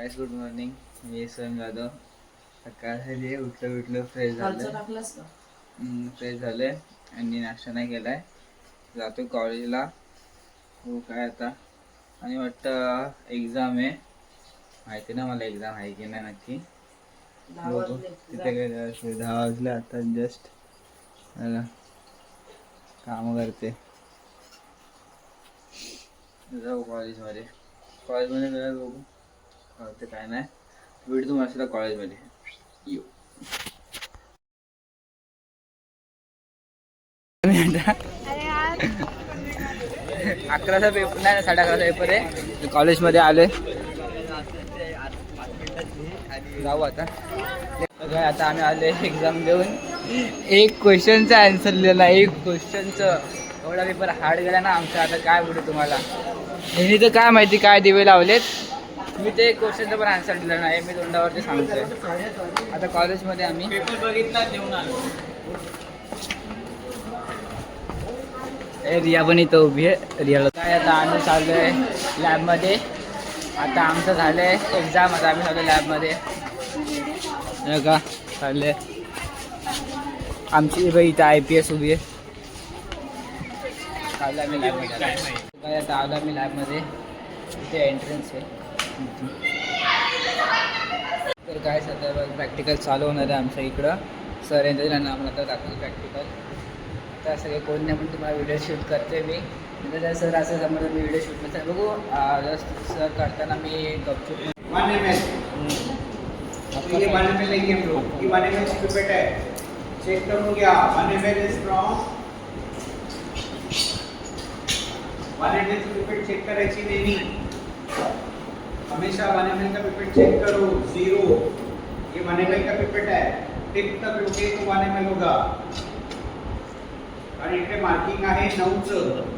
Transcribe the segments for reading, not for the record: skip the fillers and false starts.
Guys good morning. मी स्वयं जाधव. सकाळ झाली, उठलो फ्रेश झालं. फ्रेश झाले आणि नाश्ता नाही केलाय. जातो कॉलेजला. हो काय आता. आणि वाटतं एक्झाम आहे. माहिती ना मला एक्झाम आहे की नाही नक्की. तिथे गेले 10 वाजले आता जस्ट. काम करते. जाऊ कॉलेजमध्ये वेळ बघू कळते काय नाही. वेळ तुम्हाला असला कॉलेजमध्ये येऊ. 11चा पेपर नाही, 11:30चा पेपर आहे. कॉलेजमध्ये आले. जाऊ आता. आता आम्ही आले एक्झाम देऊन. एक क्वेश्चनचा आन्सर लिहिला. एक क्वेश्चनचं एवढा पेपर हार्ड गेला ना आमचा. आता काय बोलू तुम्हाला. यांनी तर काय माहिती काय दिवे लावलेत. मी ते एक क्वेश्चनचं पण आन्सर दिलं नाही. मी तोंडावरती सांगतोय. आता कॉलेजमध्ये आम्ही पेपर बघितला देऊन आलो. रिया पण इथं उभी आहे. रियाला काय आता आम्ही चाललो आहे लॅबमध्ये. आता आमचं झालं आहे एक्झाम. आता आम्ही चाललो लॅबमध्ये. का चालले आमची बाई इथं IPS उभी आहे. चाललं आम्ही लॅबमध्ये. काय आता आलो आम्ही लॅबमध्ये. इथे एंट्रन्स आहे. तर काय सध्या प्रॅक्टिकल चालू होणार आहे आमच्या इकडं. सर यांचं आम्हाला आता दाखवलं प्रॅक्टिकल. तर सगळे कोण नाही पण तुम्हाला व्हिडिओ शूट करते मी. म्हणजे सर असं समजा मी व्हिडिओ शूट नसतं बघू. सर करताना मी गपचूप ये 1 ml लेंगे हम लोग. ये 1 ml पिपेट है. चेक करूँ क्या 1 ml इज फ्रॉम 1 ml की पिपेट चेक करायची नेहमी. हमेशा 1 ml का पिपेट चेक करो. 0. ये 1 ml का पिपेट है. टिप तक लोगे तो 1 ml होगा. आणि इकडे मार्किंग आहे 9चं.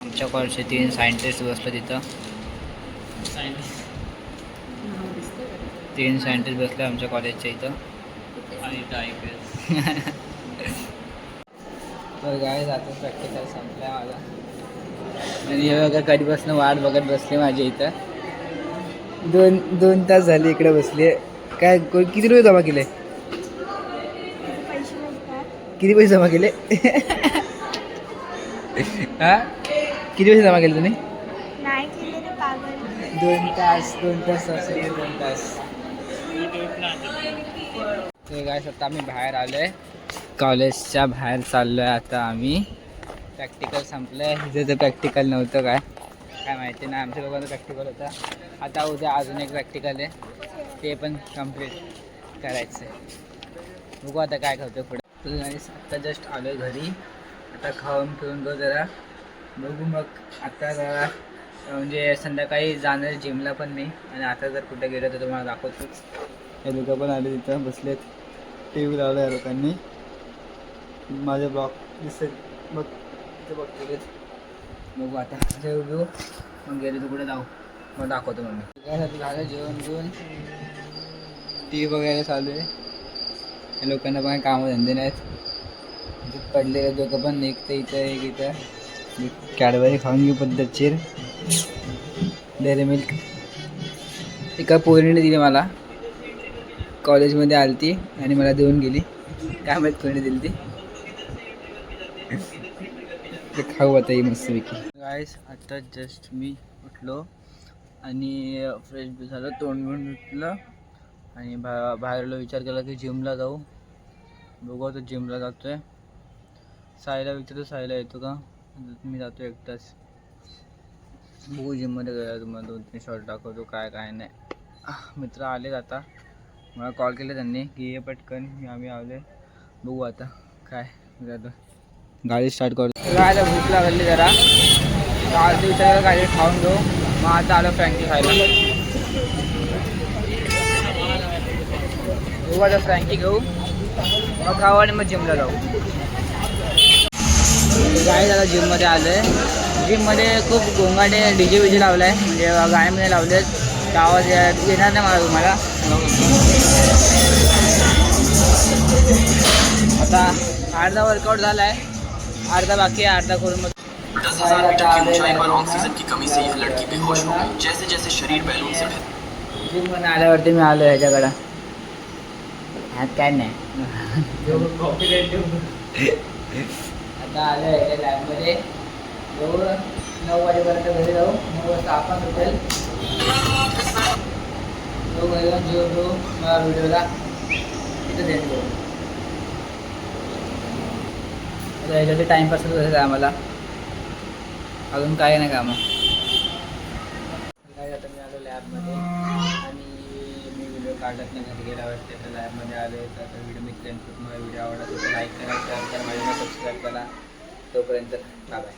आमच्या कॉलेजचे 3 सायंटिस्ट बसले तिथं. 3 सायंटिस्ट बसले आमच्या कॉलेजच्या इथं. आणि इथं IPS. तर काय जातं प्रॅक्टिकल संपल्या माझा. आणि हे बघा कधीपासून वाट बघत बसले माझ्या इथं. 2 तास झाले इकडे बसले. काय किती रुपये जमा केले. किती पैसे जमा केले. हा किती पैसे जमा केले तुम्ही. नाही केले रे पागल. 2 तास 2 तास असले 2 तास. ते काय आता आम्ही बाहेर आलोय. कॉलेजच्या बाहेर चाललोय आता आम्ही. प्रॅक्टिकल संपलंय. इथे तर प्रॅक्टिकल नव्हतं काय माहिती नाही. आमच्या लोकांचं प्रॅक्टिकल होता. आता उद्या अजून एक प्रॅक्टिकल आहे. ते पण कम्प्लीट करायचं आहे. बघू आता काय करतो पुढे. आत्ता जस्ट आलो आहे घरी. आता खाऊन पिऊन गो जरा बघू. मग आता जरा म्हणजे संध्याकाळी जाणार जिमला पण मी. आणि आता जर कुठे गेलो तर तुम्हाला दाखवतोच. हे लोकं पण आले तिथं बसलेत. TV लावलं या लोकांनी. माझे ब्लॉग दिसत बघ तिथे बघते. बघू आता जेव घेऊ. मग गेले तर कुठे जाऊ मग दाखवतो. मग मी काय झालं जेवण घेऊन TV बघायला चालू आहे. या लोकांना पण कामं धंदे नाहीत. पडलेले दोघं पण निघते इथं एक इथं. कॅडबरी खाऊन घेऊ पद्धतशीर. डेअरी मिल्क एका पोरीने दिली मला. कॉलेजमध्ये आली ती आणि मला देऊन गेली. काय माहीत कोणी दिली ती. ते खाऊ आता ही मस्तपैकी. गाईस आता जस्ट मी उठलो. आणि फ्रेश बी झालं, तोंड बिंड धुतलं आणि बाहेरला विचार केला की जिमला जाऊ. बघू आता जिमला जातोय. साईला विचारतो साईला येतो का, मी जातो एकटाच. बघू जिममध्ये गेला तुम्हाला 2-3 शॉट दाखवतो काय काय नाही. मित्र आले आता, मला कॉल केला त्यांनी की ये पटकन, आम्ही आले. बघू आता काय जातो. गाडी स्टार्ट करतो. गायला भूक लागली जरा, गाडी विचारायला गाडी खाऊन घेऊ. मग आता आलो फ्रँकी खायला. बघू आता फ्रँकी घेऊ, मग खाऊ आणि मग जिमला जाऊ. गाडी आता जिममध्ये आलो आहे. जिममध्ये खूप गोंगाटे डीजे विजे लावला आहे, म्हणजे गाण्यामध्ये लावलेत. तर आवाज येणार नाही मला तुम्हाला. आता अर्धा वर्कआउट झाला आहे, अर्धा बाकी आहे. अर्धा करून मग 10,000 मीटर की ऊंचाई पर ऑक्सीजन की कमी से यह लड़की बेहोश हो गई। जैसे जैसे शरीर बैलून से जिममध्ये आल्यावरती मी आलो ह्याच्याकडं. ह्यात काय नाही. आता आलो ह्याच्या लॅबमध्ये. 9 वाजेपर्यंत घरी जाऊ. 9 वाजता आपण होटेल तो घरी जाऊन जेवतो. मला व्हिडिओला तिथं सेंड करू. आता ह्याच्यासाठी टाईमपास करायचं आहे आम्हाला, अजून काय नाही कामं. काय आता मी आलो लॅबमध्ये आणि मी व्हिडिओ काढत नाही घरी गेला वाटते. तर लॅबमध्ये आले तर आता व्हिडिओ मी तुम्हाला व्हिडिओ आवडला तर लाईक करा, शेअर करा, माझ्या सबस्क्राईब करा. तोपर्यंत बाय.